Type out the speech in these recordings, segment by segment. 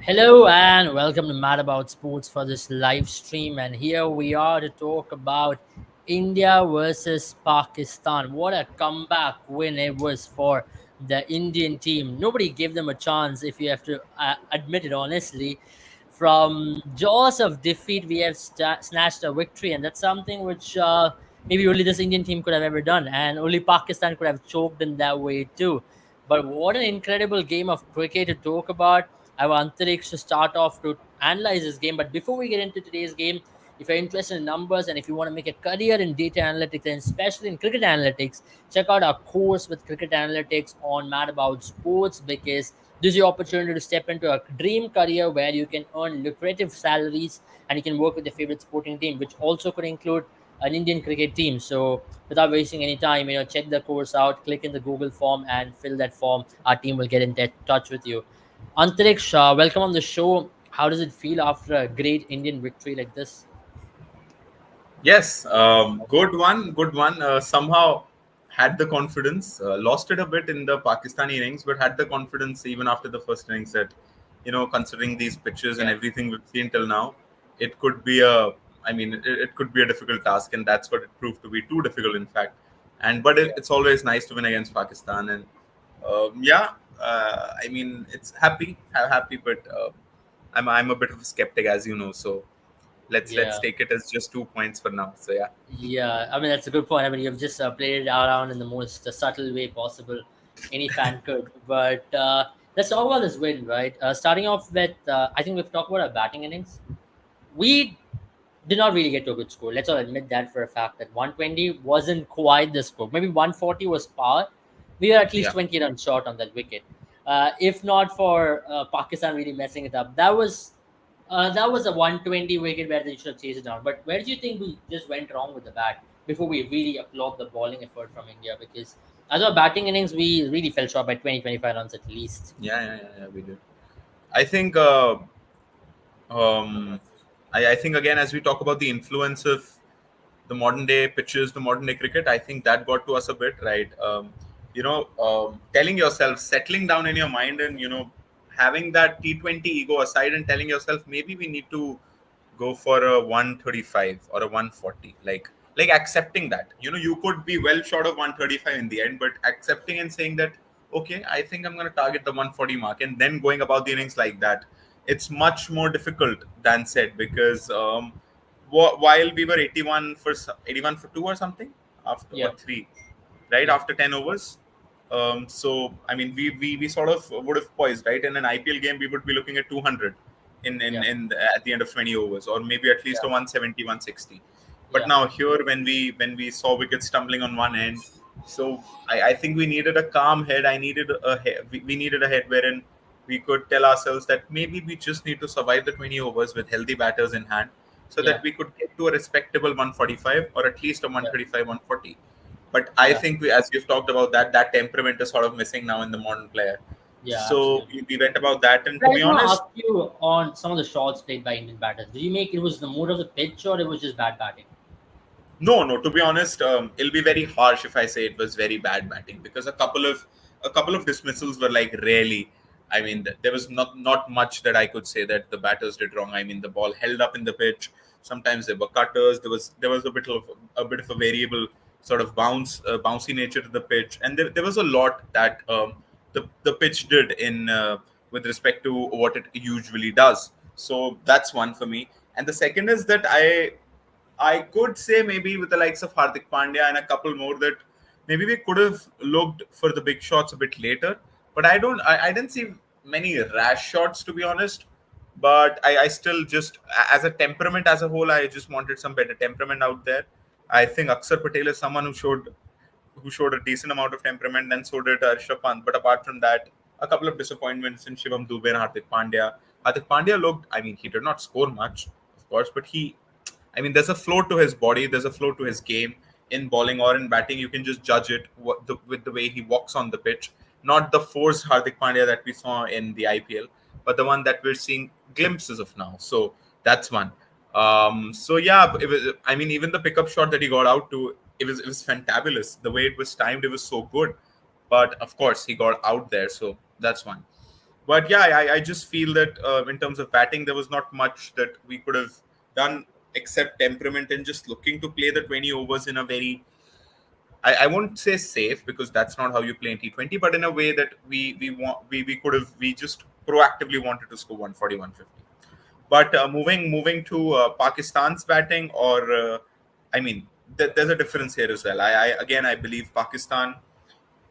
Hello and welcome to Mad About Sports for this live stream. And here we are to talk about India versus Pakistan. What a comeback win it was for the Indian team. Nobody gave them a chance, if you have to admit it honestly. From jaws of defeat, we have snatched a victory, and that's something which maybe only this Indian team could have ever done, and only Pakistan could have choked in that way too. But what an incredible game of cricket to talk about. I want Antariksh to start off to analyze this game. But before we get into today's game, if you're interested in numbers and if you want to make a career in data analytics and especially in cricket analytics, check out our course with cricket analytics on Mad About Sports, because this is your opportunity to step into a dream career where you can earn lucrative salaries and you can work with your favorite sporting team, which also could include an Indian cricket team. So without wasting any time, check the course out, click in the Google form and fill that form. Our team will get in touch with you. Antariksh, welcome on the show. How does it feel after a great Indian victory like this? Yes, good one, good one. Somehow had the confidence, lost it a bit in the Pakistani innings, but had the confidence even after the first innings that, considering these pitches and Yeah, everything we've seen till now, it could be it could be a difficult task, and that's what it proved to be, too difficult, in fact. yeah, It's always nice to win against Pakistan, and it's happy, but I'm a bit of a skeptic, as you know, so let's yeah, take it as just 2 points for now. So yeah. yeah. I mean, that's a good point. I mean, you've just played it around in the most subtle way possible any fan could. But let's talk about this win, right? Starting off with, I think we've talked about our batting innings. We did not really get to a good score. Let's all admit that for a fact that 120 wasn't quite the score. Maybe 140 was par. We were at least Yeah. 20 runs short on that wicket. If not for Pakistan really messing it up, that was a 120 wicket where they should have chased it down. But where do you think we just went wrong with the bat before we really applaud the bowling effort from India? Because as our batting innings, we really fell short by 20, 25 runs at least. Yeah, we did. I think um I think again, as we talk about the influence of the modern day pitches, the modern day cricket, I think that got to us a bit, right? Telling yourself, settling down in your mind, and having that T20 ego aside, and telling yourself maybe we need to go for a 135 or a 140, like accepting that you could be well short of 135 in the end, but accepting and saying that, okay, I think I'm going to target the 140 mark, and then going about the innings like that. It's much more difficult than said, because while we were 81 for 2 or something, after, Yeah, or 3, right, yeah, after 10 overs. So I mean, we sort of would have poised, right, in an IPL game we would be looking at 200 yeah, at the end of 20 overs, or maybe at least yeah, a 170, 160. But yeah, now here, when we saw wickets stumbling on one end, so I think we needed a calm head. We needed a head wherein we could tell ourselves that maybe we just need to survive the 20 overs with healthy batters in hand, so yeah, that we could get to a respectable 145, or at least a yeah, 135, 140. But I yeah. think as we've talked about, that temperament is sort of missing now in the modern player. Yeah, So absolutely. we went about that, and But to I be just want to honest, ask you on some of the shots played by Indian batters. Do you make it was the mood of the pitch or it was just bad batting? no. To be honest, it'll be very harsh if I say it was very bad batting, because a couple of dismissals were like really. I mean, there was not much that I could say that the batters did wrong. I mean, the ball held up in the pitch. Sometimes there were cutters. There was a bit of a variable sort of bouncy nature to the pitch, and there was a lot that the pitch did in with respect to what it usually does. So that's one for me. And the second is that I could say, maybe with the likes of Hardik Pandya and a couple more, that maybe we could have looked for the big shots a bit later. But I didn't see many rash shots, to be honest. But I still, just as a temperament as a whole, I just wanted some better temperament out there. I think Akshar Patel is someone who showed a decent amount of temperament, and so did Rishabh Pant. But apart from that, a couple of disappointments in Shivam Dubey and Hardik Pandya. Hardik Pandya looked, I mean, he did not score much, of course, but there's a flow to his body, there's a flow to his game in bowling or in batting. You can just judge it with the way he walks on the pitch, not the forced Hardik Pandya that we saw in the IPL, but the one that we're seeing glimpses of now. So that's one. So yeah, even the pickup shot that he got out to, it was fantabulous. The way it was timed, it was so good. But of course, he got out there, so that's one. But yeah, I just feel that in terms of batting, there was not much that we could have done except temperament and just looking to play the 20 overs in a very, I won't say safe because that's not how you play in T20, but in a way that we could have, we just proactively wanted to score 140, 150. But moving to Pakistan's batting, or I mean, there's a difference here as well. I again, I believe Pakistan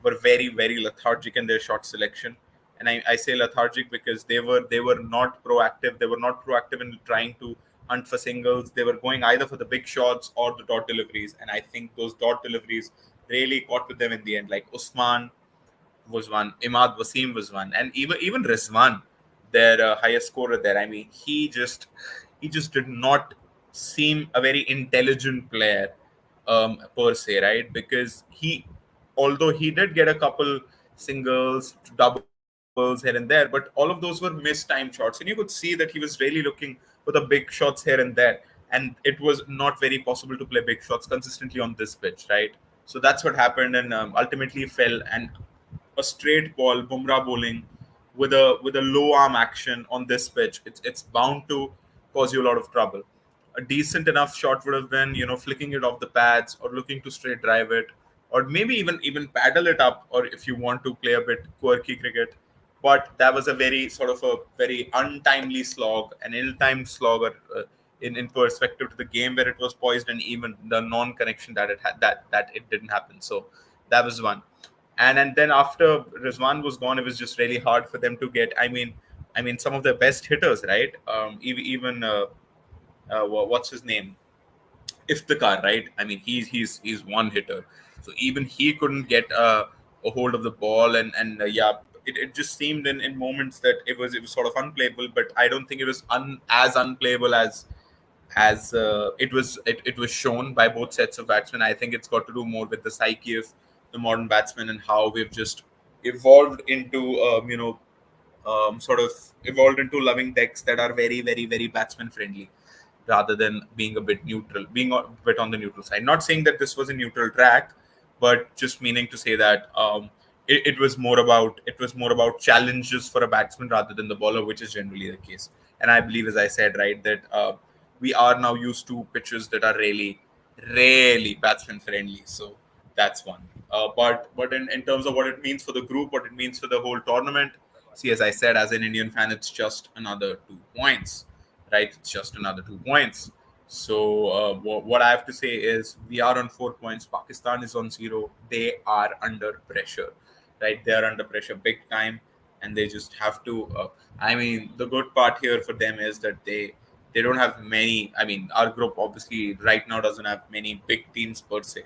were very lethargic in their shot selection, and I say lethargic because they were not proactive. They were not proactive in trying to hunt for singles. They were going either for the big shots or the dot deliveries, and I think those dot deliveries really caught with them in the end. Like Usman was one, Imad Wasim was one, and even Rizwan, their highest scorer there. I mean, he just did not seem a very intelligent player per se, right? Because although he did get a couple singles, doubles here and there, but all of those were mistimed shots, and you could see that he was really looking for the big shots here and there, and it was not very possible to play big shots consistently on this pitch, right? So that's what happened, and ultimately fell. And a straight ball, Bumrah bowling with a low arm action on this pitch, it's bound to cause you a lot of trouble. A decent enough shot would have been, flicking it off the pads or looking to straight drive it, or maybe even paddle it up, or if you want to play a bit quirky cricket. But that was a very sort of a very untimely slog, an ill-timed slog, in perspective to the game where it was poised, and even the non-connection that it had, that it didn't happen. So that was one. And then after Rizwan was gone, it was just really hard for them to get. I mean, some of the best hitters, right? Even what's his name? Iftikhar, right? I mean, he's one hitter, so even he couldn't get a hold of the ball, and yeah, it just seemed in moments that it was sort of unplayable. But I don't think it was as unplayable as it was shown by both sets of batsmen. I think it's got to do more with the psyche of the modern batsman and how we've just evolved into sort of evolved into loving decks that are very batsman friendly, rather than being a bit neutral, being a bit on the neutral side. Not saying that this was a neutral track, but just meaning to say that it was more about challenges for a batsman rather than the bowler, which is generally the case. And I believe, as I said, right, that we are now used to pitches that are really batsman friendly. So that's one. But in terms of what it means for the group, what it means for the whole tournament, see, as I said, as an Indian fan, it's just another 2 points, right? It's just another 2 points. So what I have to say is we are on 4 points. Pakistan is on zero. They are under pressure, right? They are under pressure big time, and they just have to. I mean, the good part here for them is that they don't have many. I mean, our group obviously right now doesn't have many big teams per se.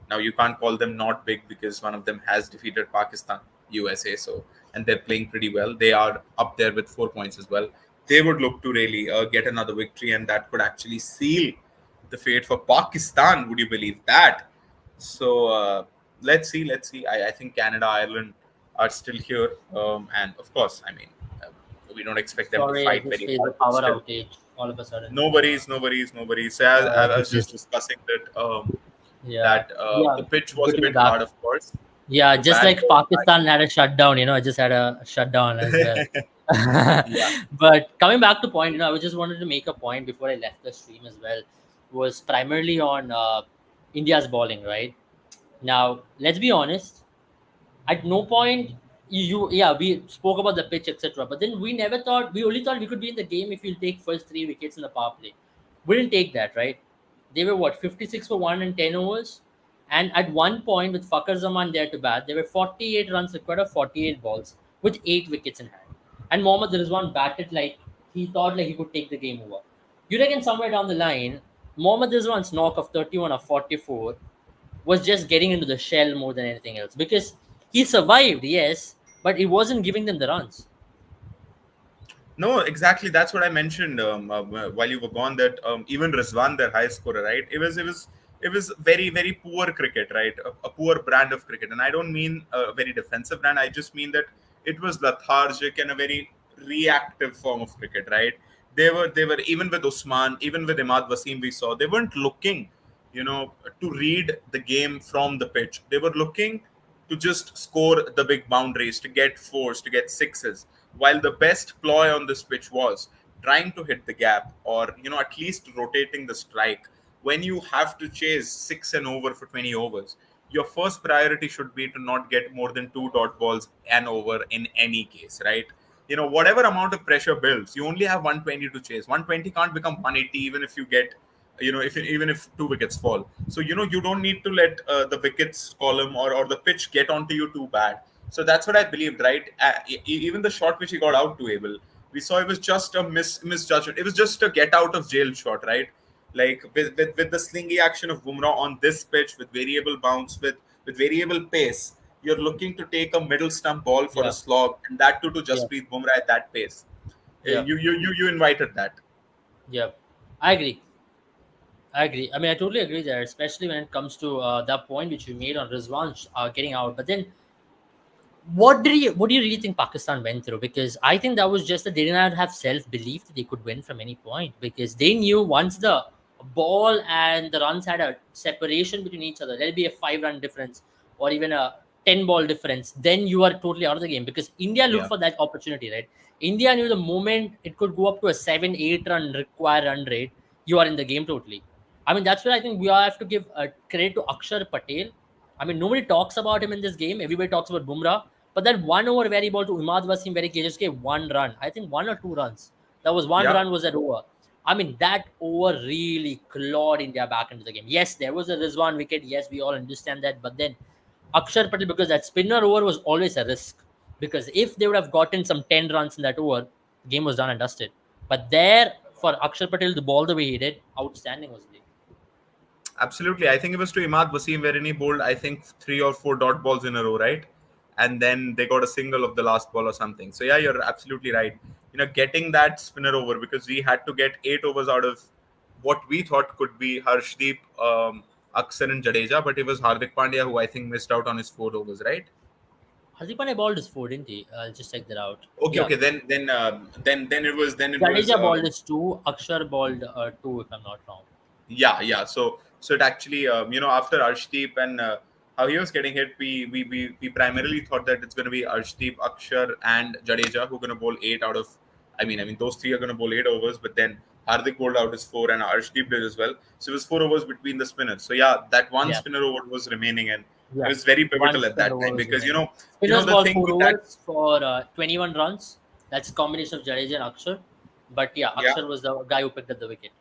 Now you can't call them not big because one of them has defeated Pakistan, USA. So, and they're playing pretty well. They are up there with 4 points as well. They would look to really get another victory, and that could actually seal the fate for Pakistan. Would you believe that? So let's see. Let's see. I think Canada, Ireland are still here, and of course, I mean, we don't expect them to Sorry, I fight just very faced a hard, but power still, outage all of a sudden. no worries, no worries, no worries. So I was just Because discussing that yeah, yeah, the pitch was good a to be bit back. hard, of course, Yeah, to just bat. like Pakistan had a shutdown, I just had a shutdown as well. Yeah. But coming back to point, I just wanted to make a point before I left the stream as well, was primarily on India's bowling, right? Now, let's be honest, at no point yeah, we spoke about the pitch, etc. But then we only thought we could be in the game if you'll take first 3 wickets in the power play. We didn't take that, right? They were what, 56 for 1 and 10 overs, and at one point with Fakar Zaman there to bat, there were 48 runs required of 48 balls with 8 wickets in hand. And Mohammad Rizwan batted like he thought like he could take the game over. You reckon somewhere down the line, Mohammad Rizwan's knock of 31 or 44 was just getting into the shell more than anything else, because he survived, yes, but he wasn't giving them the runs. No, exactly. That's what I mentioned while you were gone. That even Rizwan, their high scorer, right? It was very poor cricket, right? A poor brand of cricket, and I don't mean a very defensive brand. I just mean that it was lethargic and a very reactive form of cricket, right? They were even with Usman, even with Imad Wasim, we saw they weren't looking, to read the game from the pitch. They were looking to just score the big boundaries, to get fours, to get sixes. while the best ploy on this pitch was trying to hit the gap, or at least rotating the strike, when you have to chase 6 and over for 20 overs, your first priority should be to not get more than 2 dot balls and over in any case, right? Whatever amount of pressure builds, you only have 120 to chase. 120 can't become 180 even if you get, if even if 2 wickets fall. So you don't need to let the wickets column, or the pitch get onto you too bad. So that's what I believed, right? Even the shot which he got out to Abel, we saw it was just a misjudgment. It was just a get out of jail shot, right? Like with the slingy action of Bumrah on this pitch, with variable bounce, with variable pace, you're looking to take a middle stump ball for a Yeah, slog, and that too to yeah, Jasprit Bumrah at that pace. yeah, You invited that. yeah. I agree. I agree. I mean, I totally agree there, especially when it comes to that point which you made on Rizwan getting out. But then, what do you really think Pakistan went through? Because I think that was just that they did not have self belief that they could win from any point, because they knew once the ball and the runs had a separation between each other, there'll be a 5 run difference or even a 10 ball difference. Then you are totally out of the game, because India looked Yeah. for that opportunity, right? India knew the moment it could go up to a 7-8 run required run rate, you are in the game totally. I mean, that's where I think we have to give credit to Akshar Patel. I mean, nobody talks about him in this game. Everybody talks about Bumrah. But that 1 over where he ball to Imad Wasim, where he just gave 1 run. I think 1 or 2 runs. That was one Yeah. run was that over. I mean, that over really clawed India back into the game. Yes, there was a Rizwan wicket. Yes, we all understand that. But then Akshar Patel, because that spinner over was always a risk. Because if they would have gotten some 10 runs in that over, the game was done and dusted. But there, for Akshar Patel to ball the way he did, outstanding was the. Absolutely. I think it was to Imad Wasim wherein he bowled, I think, 3 or 4 dot balls in a row, right? And then they got a single of the last ball or something. So, yeah, you're absolutely right. Getting that spinner over, because we had to get 8 overs out of what we thought could be Harshdeep, Aksan, and Jadeja, but it was Hardik Pandya who I think missed out on his 4 overs, right? Hardik Pandya balled his 4, didn't he? I'll just check that out. Okay, Yeah. okay. Then it was Jadeja balled his 2. Akshar balled 2, if I'm not wrong. yeah. So it actually, after Arshdeep and how he was getting hit, we primarily thought that it's going to be Arshdeep, Akshar, and Jadeja who are going to bowl 8 out of. I mean those three are going to bowl 8 overs, but then Hardik bowled out his 4 and Arshdeep did as well. So it was 4 overs between the spinners. So yeah, that one Yeah. spinner over was remaining, and it Yeah, was very one pivotal at spinner that over time was because remaining. you know Spinners the ball thing four with that. overs for 21 runs. That's a combination of Jadeja and Akshar. But yeah, Yeah. Akshar was the guy who picked up the wicket,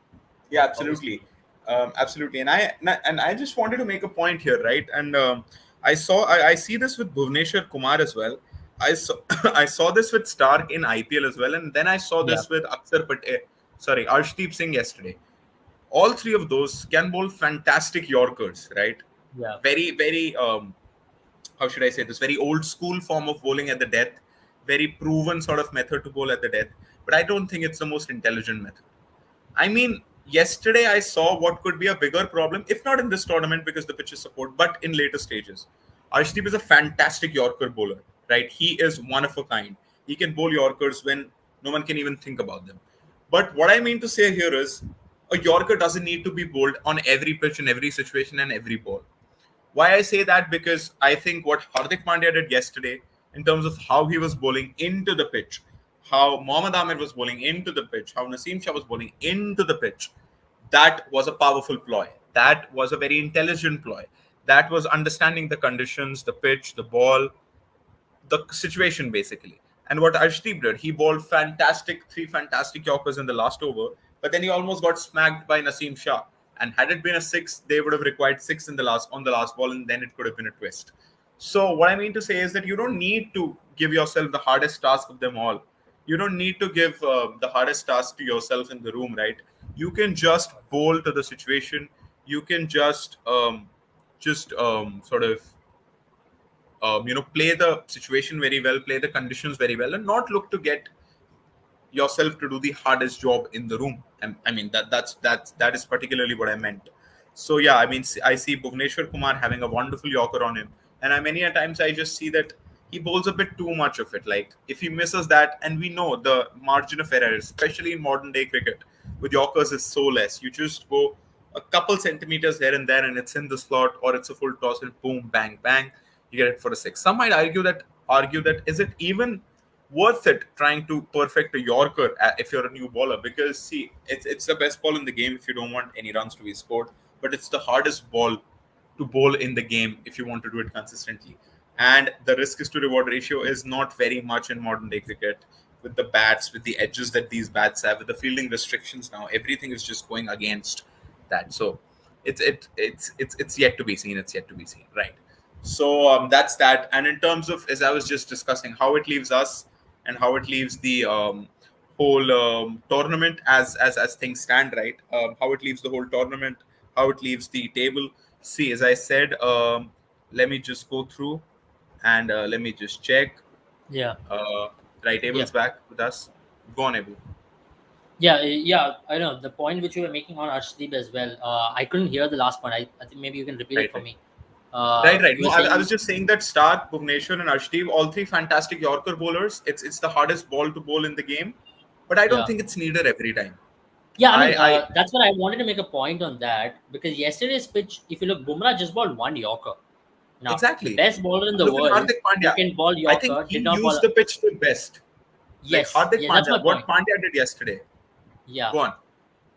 Yeah, obviously. absolutely. Absolutely. And I just wanted to make a point here, right? And I see this with Bhuvneshwar Kumar as well. I saw I saw this with Stark in IPL as well, and then I saw Yeah, this with Akshar Patel, sorry, Arshdeep Singh yesterday. All three of those can bowl fantastic Yorkers, right? yeah. Very, very how should I say this? Very old school form of bowling at the death, very proven sort of method to bowl at the death. But I don't think it's the most intelligent method. I mean, yesterday I saw what could be a bigger problem, if not in this tournament because the pitch is support, but in later stages. Arshdeep is a fantastic Yorker bowler, right? He is one of a kind. He can bowl Yorkers when no one can even think about them. But what I mean to say here is a Yorker doesn't need to be bowled on every pitch, in every situation, and every ball. Why I say that? Because I think what Hardik Pandya did yesterday, in terms of how he was bowling into the pitch, how Mohammad Amir was bowling into the pitch, how Naseem Shah was bowling into the pitch, that was a powerful ploy. That was a very intelligent ploy. That was understanding the conditions, the pitch, the ball, the situation basically. And what Arshdeep did, he bowled three fantastic Yorkers in the last over, but then he almost got smacked by Naseem Shah. And had it been a six, they would have required six in the last ball, and then it could have been a twist. So what I mean to say is that you don't need to give yourself the hardest task of them all. You don't need to give the hardest task to yourself in the room, right? You can just bowl to the situation. You can just sort of play the situation very well, play the conditions very well, and not look to get yourself to do the hardest job in the room. And I mean that is particularly what I meant. So yeah, I mean I see Bhuvneshwar Kumar having a wonderful Yorker on him, and many a times I just see that he bowls a bit too much of it. Like if he misses that, and we know the margin of error, especially in modern day cricket, with Yorkers is so less. You just go a couple centimeters here and there, and it's in the slot, or it's a full toss, and boom, bang, bang, you get it for a six. Some might argue that is it even worth it trying to perfect a Yorker if you're a new bowler, because see, it's the best ball in the game if you don't want any runs to be scored, but it's the hardest ball to bowl in the game if you want to do it consistently. And the risk is to reward ratio is not very much in modern day cricket, with the bats, with the edges that these bats have, with the fielding restrictions now. Everything is just going against that. So it's yet to be seen. It's yet to be seen, right? So that's that. And in terms of, as I was just discussing, how it leaves us and how it leaves the whole tournament as things stand, right? How it leaves the whole tournament, how it leaves the table. See, as I said, let me just go through and let me just check. Yeah, Uh, right, yeah, Abel's back with us. Go on, Abel. yeah. I know the point which you were making on Arshdeep as well. I couldn't hear the last point. I think maybe you can repeat it Right, for right. me. Right. You No, were I saying, was just saying that Stark, Bhuvneshwar, and Arshdeep, all three fantastic Yorker bowlers. It's the hardest ball to bowl in the game, but I don't yeah. think it's needed every time. Yeah, I mean, I that's what I wanted to make a point on that because yesterday's pitch, if you look, Bumrah just balled one Yorker. Now, the exactly. best bowler in the Look at world Hardik who Pandya. can ball I think Yorker he did not used ball. the pitch to best. Like Yes, Hardik yeah, that's my Pandya, point. what Pandya did yesterday. Yeah, Go on.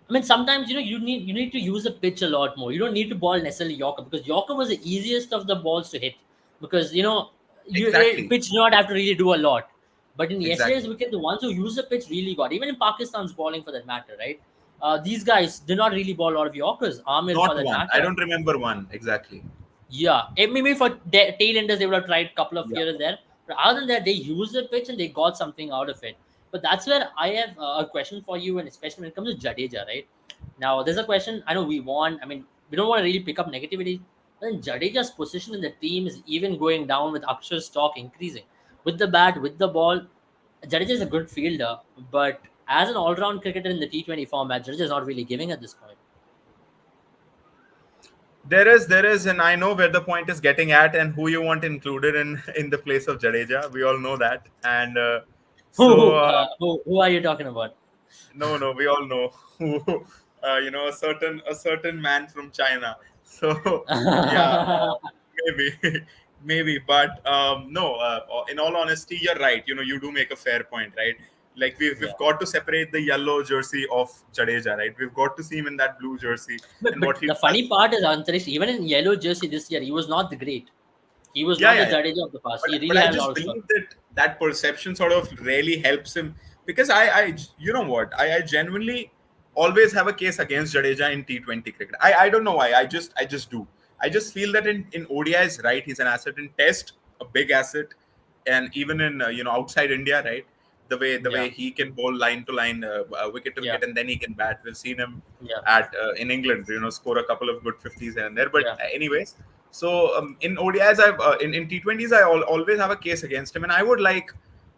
I mean, sometimes you need to use the pitch a lot more. You don't need to ball necessarily Yorker because Yorker was the easiest of the balls to hit because Exactly. pitch do not have to really do a lot. But in yesterday's Exactly. wicket, the ones who use the pitch really got. Even in Pakistan's bowling for that matter, right? These guys did not really ball a lot of Yorkers. Amir for Not that one. I matter. don't remember one. Exactly. Yeah, maybe for tail enders they would have tried a couple of Yeah. here and there, but other than that, they used the pitch and they got something out of it. But that's where I have a question for you, and especially when it comes to Jadeja, right? Now, there's a question. I know we want. I mean, we don't want to really pick up negativity. But then Jadeja's position in the team is even going down with Akshar's stock increasing. With the bat, with the ball, Jadeja is a good fielder, but as an all-round cricketer in the T20 format, Jadeja is not really giving at this point. There is, and I know where the point is getting at, and who you want included in the place of Jadeja. We all know that, and so Who are you talking about? no, no, we all know who, a certain man from China. So yeah, maybe, maybe, but no. In all honesty, you're right. You do make a fair point, right? Like Yeah. we've got to separate the yellow jersey of Jadeja, right? We've got to see him in that blue jersey and But what he the funny does. part is Antarish, even in yellow jersey this year, he was not the great. He was Yeah, not the yeah, yeah. Jadeja of the past. but He really but I had a lot just of believe struggle. that perception sort of really helps him, because I you know what, I genuinely always have a case against Jadeja in T20 cricket. I don't know why. I just do. I just feel that in ODIs, right, he's an asset. In Test, a big asset, and even in outside India, right, the way Yeah, he can bowl line to line, wicket to yeah, wicket, and then he can bat. We've seen him yeah, at in England, score a couple of good 50s here and there. But yeah, anyways, so in ODIs, in T20s, I always have a case against him, and I would like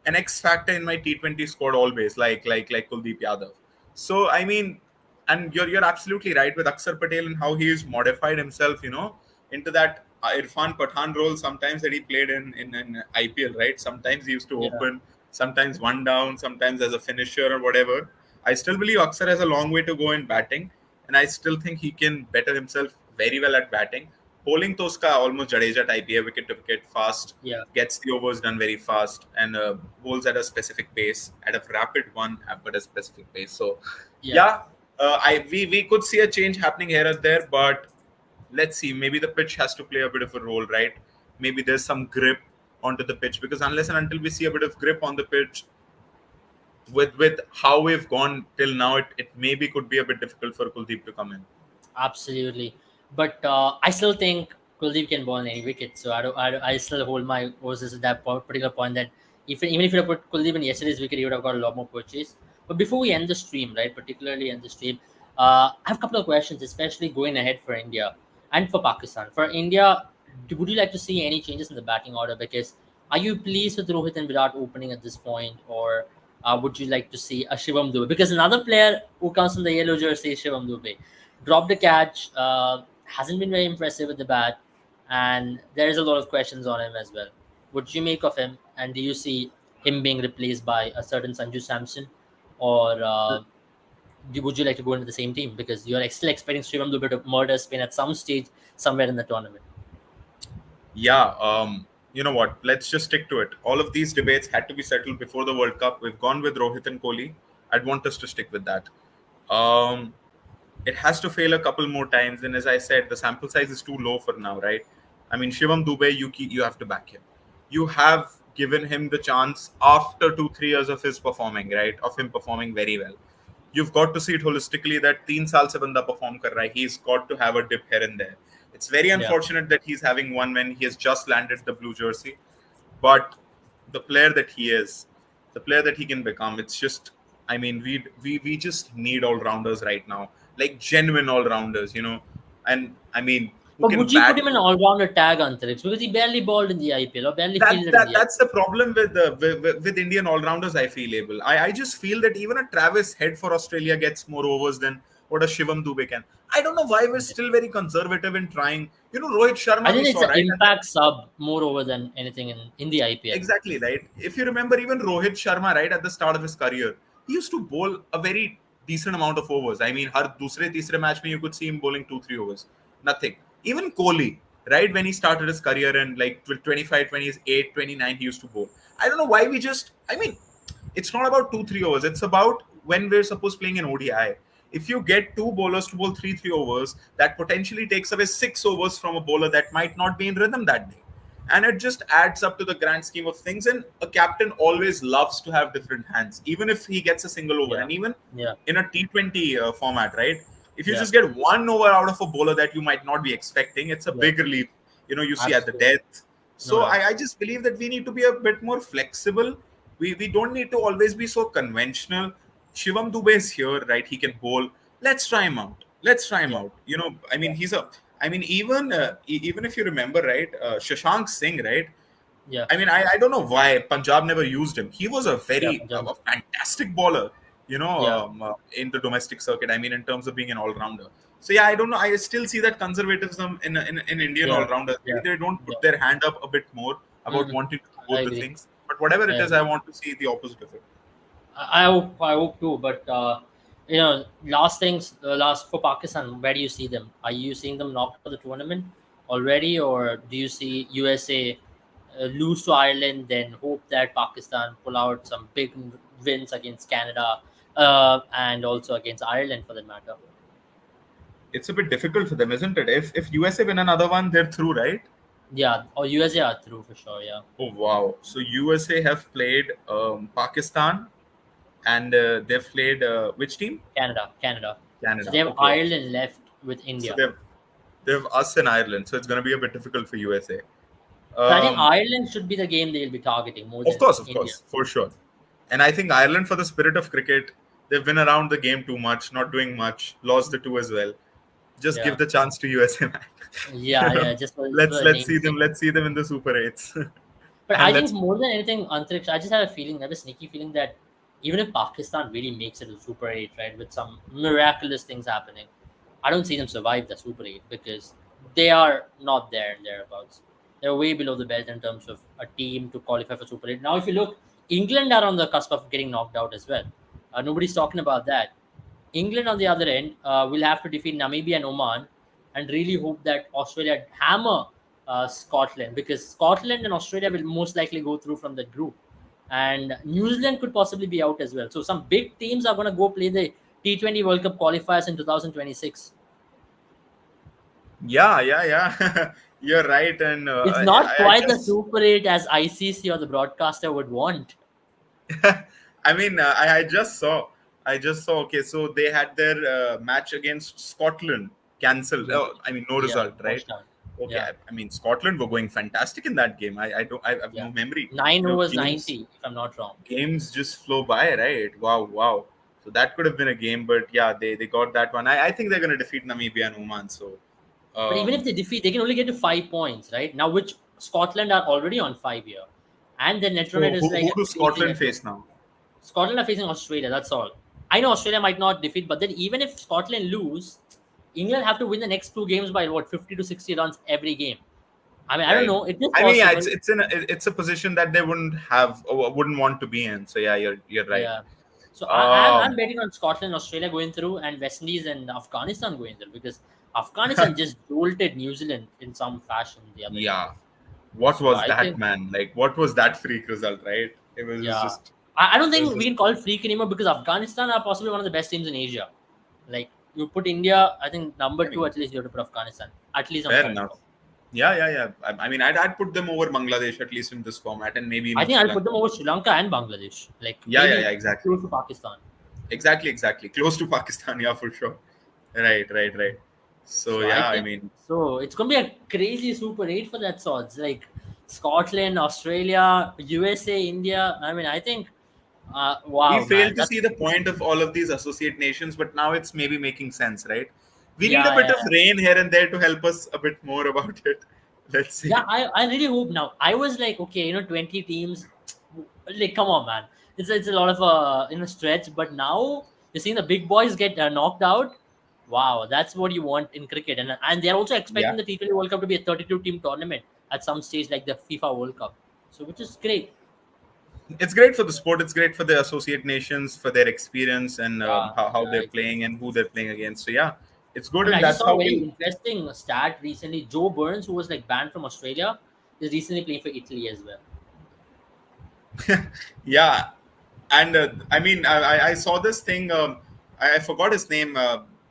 an X factor in my T20 squad always, like Kuldeep Yadav. So I mean, and you're absolutely right with Akshar Patel and how he's modified himself, into that Irfan Pathan role sometimes that he played in IPL, right? Sometimes he used to yeah, open, sometimes one down, sometimes as a finisher or whatever. I still believe Akshar has a long way to go in batting, and I still think he can better himself very well at batting. Bowling to uska almost Jadeja type, yeah, wicket to wicket, fast, yeah, gets the overs done very fast, and bowls at a specific pace, at a rapid one, but a specific pace. So, yeah. yeah, we could see a change happening here and there, but let's see. Maybe the pitch has to play a bit of a role, right? Maybe there's some grip onto the pitch, because unless and until we see a bit of grip on the pitch, with how we've gone till now, it maybe could be a bit difficult for Kuldeep to come in. Absolutely. But I still think Kuldeep can bowl any wicket. So I still hold my horses at that particular point that even if you put Kuldeep in yesterday's wicket, he would have got a lot more purchase. But before we end the stream, right, particularly end the stream, I have a couple of questions, especially going ahead for India and for Pakistan. For India, would you like to see any changes in the batting order? Because are you pleased with Rohit and Virat opening at this point, or would you like to see a Shivam Dube? Because another player who comes from the yellow jersey is Shivam Dube, dropped a catch, hasn't been very impressive with the bat, and there is a lot of questions on him as well. What do you make of him, and do you see him being replaced by a certain Sanju Samson, or would you like to go into the same team because you're still expecting Shivam Dube to murder Spain at some stage somewhere in the tournament? Yeah. You know what? Let's just stick to it. All of these debates had to be settled before the World Cup. We've gone with Rohit and Kohli. I'd want us to stick with that. Um, it has to fail a couple more times, and as I said, the sample size is too low for now, right? I mean, Shivam Dubey, you have to back him. You have given him the chance after 2 3 years of his performing, right? Of him performing very well. You've got to see it holistically that 3 साल से बंदा perform कर रहा है. He's got to have a dip here and there. It's very Yeah. unfortunate that he's having one when he has just landed the blue jersey, but the player that he is, the player that he can become, it's just. I mean, we just need all rounders right now, like genuine all rounders, and I mean, who But can would you put bat. him in all-rounder tag, Antarix? Because he barely balled in the IPL or barely that, fielded in that the that's IPL. the problem with with Indian all rounders. I feel able. I just feel that even a Travis Head for Australia gets more overs than what a Shivam Dube can. I don't know why we're Yeah. still very conservative in trying. Rohit I Sharma we think it's saw, an right? And impact sub more over than anything in the IPL. exactly, right. If you remember, even Rohit Sharma, right at the start of his career, he used to bowl a very decent amount of overs. I mean, har dusre teesre match mein you could see him bowling 2 3 overs, nothing. Even Kohli, right when he started his career and like 25, 28, 29, he used to bowl. I don't know why we just. I mean, it's not about 2 3 overs. It's about when we're supposed playing an ODI. If you get two bowlers to bowl 3 3 overs, that potentially takes away 6 overs from a bowler that might not be in rhythm that day, and it just adds up to the grand scheme of things. And a captain always loves to have different hands, even if he gets a single over, Yeah. and even Yeah. in a T20 format, right? If you Yeah. just get one over out of a bowler that you might not be expecting, it's a Yeah. big relief. You see at the Absolutely. death. No So doubt. I just believe that we need to be a bit more flexible. We don't need to always be so conventional. Shivam Dubey is here, right? He can bowl. Let's try him out. Let's try him Yeah. out. I mean, Yeah. he's a. I mean, even if you remember, right, Shashank Singh, right? Yeah. I mean, I don't know why Punjab never used him. He was a Yeah. very Punjab. a fantastic bowler, Yeah. in the domestic circuit. I mean, in terms of being an all rounder. So yeah, I don't know. I still see that conservatism in Indian all Yeah. rounders. Maybe Yeah. they don't Yeah. put their hand up a bit more about Mhm. wanting to do I both the agree. things. But whatever I it is, I agree. want to see the opposite of it. I hope too. But last things, last for Pakistan, where do you see them? Are you seeing them knocked out of the tournament already, or do you see USA lose to Ireland, then hope that Pakistan pull out some big wins against Canada and also against Ireland for that matter? It's a bit difficult for them, isn't it? If USA win another one, they're through, right? Yeah, or USA are through for sure. Yeah, Oh wow! So USA have played Pakistan, and they've played which team? Canada. So they Canada. have Okay. Ireland left with So India. they've us in Ireland, so it's going to be a bit difficult for USA. So I think Um, Ireland should be the game they'll be targeting more than of India. course, for sure. And I think Ireland, for the spirit of cricket, they've been around the game too much, not doing much, lost the two as well. Just Yeah, give the chance to USA, man. yeah, yeah. Just for let's the let's see name's them. sake. Let's see them in the Super Eights, But and I think let's. more than anything, Antariksh, I just have a feeling, I have a sneaky feeling that even if Pakistan really makes it to Super 8, right, with some miraculous things happening, I don't see them survive the Super 8 because they are not there and thereabouts. They're way below the belt in terms of a team to qualify for Super 8. Now, if you look, England are on the cusp of getting knocked out as well. Nobody's talking about that. England, on the other end, will have to defeat Namibia and Oman and really hope that Australia hammer Scotland because Scotland and Australia will most likely go through from that group. And New Zealand could possibly be out as well. So some big teams are going to go play the T20 World Cup qualifiers in 2026. Yeah, yeah, yeah. You're right, and It's not I quite the just. Super 8 as ICC or the broadcaster would want. I mean, I just saw. I just saw. Okay, so they had their match against Scotland cancelled. Yeah, Oh, I mean, no yeah, result, right? washed out. Okay, Yeah, I mean, Scotland were going fantastic in that game. I don't. I have yeah. no memory. 9 overs, Games 90, if I'm not wrong. just flow by, right? Wow, wow. So that could have been a game, but yeah, they got that one. I think they're going to defeat Namibia and Oman. So, But even if um, they defeat, they can only get to 5 points, right? Now, which Scotland are already on 5 here. And the net run so rate is like who a do crazy Scotland net run. face now? Scotland are facing Australia, that's all. I know Australia might not defeat, but then even if Scotland lose, England have to win the next two games by what, 50 to 60 runs every game. I mean, I don't Right. know. It is I mean, yeah, possible. it's a position that they wouldn't have or wouldn't want to be in. So yeah, you're right. Yeah. So I'm Um, betting on Scotland, Australia going through, and West Indies and Afghanistan going through because Afghanistan just jolted New Zealand in some fashion the other day. yeah, What So was I that, think, man? Like, what was that freak result, right? It was yeah, just, I don't it was think we just can call it freak anymore because Afghanistan are possibly one of the best teams in Asia. Like you put India, I think number I two mean, at least you have to put Afghanistan. At least on fair current enough. form. Yeah, yeah, yeah. I mean, I'd put them over Bangladesh at least in this format, and maybe I even think Sri I'll put Lanka. them over Sri Lanka and Bangladesh. Like Yeah, yeah, yeah. maybe Exactly, close to Pakistan. exactly. Close to Pakistan, yeah, for sure. Right. So So I yeah, I think mean, so. It's gonna be a crazy Super Eight for that sorts. Like Scotland, Australia, USA, India. I mean, I think, we wow, man, failed to that's see the point of all of these associate nations, but now it's maybe making sense, right? We need a yeah, bit of yeah, rain here and there to help us a bit more about it. Let's yeah. see. I really hope now. I was like, okay, 20 teams. Like, come on, man. It's a lot of stretch. But now you're seeing the big boys get knocked out. Wow, that's what you want in cricket, and they're also expecting Yeah, the T20 World Cup to be a 32 team tournament at some stage, like the FIFA World Cup. So, which is great. it's great for the sport. It's great for the associate nations, for their experience and Yeah, how yeah, they're playing and who they're playing against. So yeah, it's good, I mean, and I just that's saw a how very we'll. interesting stat recently. Joe Burns, who was like banned from Australia, is recently playing for Italy as well. Yeah, and I mean, I saw this thing. I forgot his name.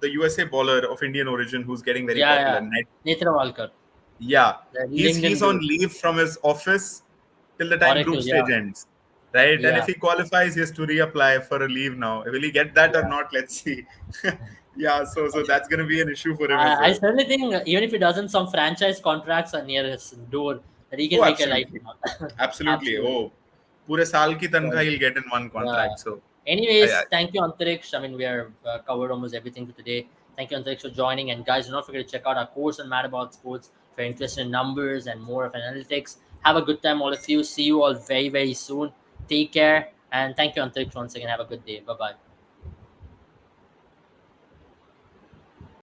The USA bowler of Indian origin who's getting very Yeah, popular. yeah. Netra Walker, Yeah, the he's LinkedIn on dude. leave from his office till the time Oracle, group yeah. stage ends, right? And if Yeah. he qualifies, he has to reapply for a leave now. Will he get that or Yeah. not? Let's see. Yeah, so that's gonna be an issue for him as I well. certainly think even if he doesn't, some franchise contracts are near his door that he can Oh, make a life absolutely, out. absolutely. Absolutely. Oh, पूरे साल की But, तनख्वाह he'll get in one yeah. contract. So, I Anyways, thank you, Antariksh. I mean, we are covered almost everything for today. Thank you, Antariksh, for joining. And guys, do not forget to check out our course on Mad About Sports if you're interested in numbers and more of analytics. Have a good time, all of you. See you all very, very soon. Take care. And thank you, Antariksh, once again. Have a good day. Bye bye.